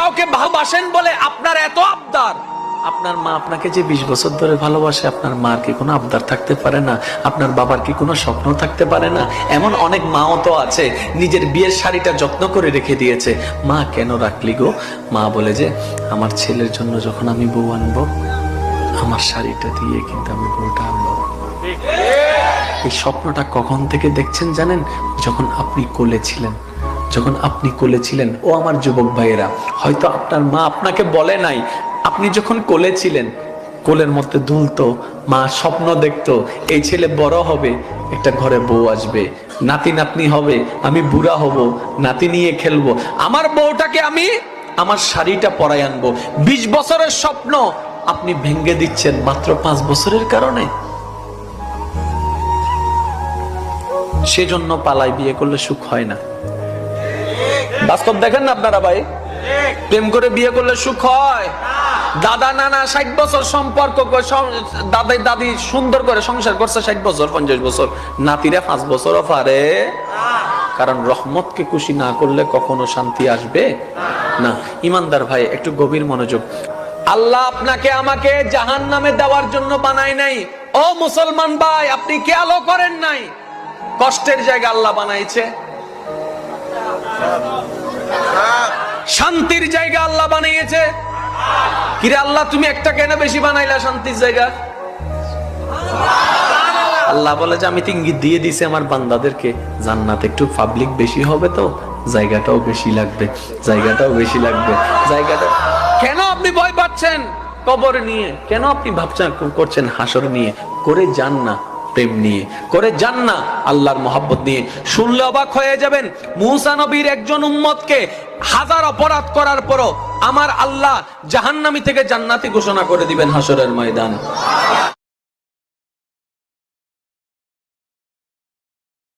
কাউকে ভালোবাসেন বলে আপনার এত আবদার, আপনার মা আপনাকে যে 20 বছর ধরে ভালোবাসে, আপনার মার কি কোনো আবদার থাকতে পারে না? আপনার বাবার কি কোনো স্বপ্ন থাকতে পারে না? এমন অনেক মাও তো আছে নিজের বিয়ের শাড়িটা যত্ন করে রেখে দিয়েছে। মা কেন রাখলি গো? মা বলে যে আমার ছেলের জন্য যখন আমি বউ আনবো, আমার শাড়িটা দিয়ে কিন্তু আমি বউটা আনবো। এই স্বপ্নটা কখন থেকে দেখছেন জানেন? যখন আপনি কোলে ছিলেন। যখন আপনি কোলে ছিলেন, ও আমার যুবক ভাইয়েরা, হয়তো আপনার মা আপনাকে বলে নাই, আপনি যখন কোলে ছিলেন, কোলের মধ্যে দুলতো, মা স্বপ্ন দেখতো এই ছেলে বড় হবে, একটা ঘরে বউ আসবে, নাতি নাতনি হবে, আমি বুড়া হব, নাতি নিয়ে খেলবো, আমার বউটাকে আমি আমার শাড়িটা পরাই আনবো। 20 বছরের স্বপ্ন আপনি ভেঙে দিচ্ছেন মাত্র 5 বছরের কারণে। সেজন্য পালাই বিয়ে করলে সুখ হয় না। বাস্তব দেখেন না আপনারা ভাই, প্রেম করে বিয়ে করলে সুখ হয়? দাদা নানা 60 বছর সম্পর্ক, দাদাই দাদি সুন্দর করে সংসার করছে 60 বছর 50 বছর, নাতিরা 5 বছরও পারে। কারণ রহমতকে খুশি না করলে কখনো শান্তি আসবে না। ইমানদার ভাই, একটু গভীর মনোযোগ। আল্লাহ আপনাকে আমাকে জাহান্নামে দেওয়ার জন্য বানায় নাই। ও মুসলমান ভাই, আপনি খেয়ালও করেন নাই কষ্টের জায়গা আল্লাহ বানাইছে, শান্তির জায়গা আল্লাহ বানিয়েছে। কিরে আল্লাহ, তুমি একটা কেন বেশি বানাইলা শান্তির জায়গা? আল্লাহ বলে যে আমি তো ইঙ্গিত দিয়ে দিছি আমার বান্দাদেরকে, জান্নাত একটু পাবলিক বেশি হবে, তো জায়গাটাও বেশি লাগবে, জায়গাটাও বেশি লাগবে, জায়গাটা। কেন আপনি ভয় পাচ্ছেন কবর নিয়ে? কেন আপনি ভাবছেন করছেন হাসর নিয়ে? করে যান না প্রেম নিয়ে, করে যান না আল্লাহর মহব্বত নিয়ে। শুনলে অবাক হয়ে যাবেন, মুসা নবীর একজন উম্মতকে 1000 অপরাধ করার পরও আমার আল্লাহ জাহান্নামী থেকে জান্নাতি ঘোষণা করে দিবেন হাসরের ময়দান।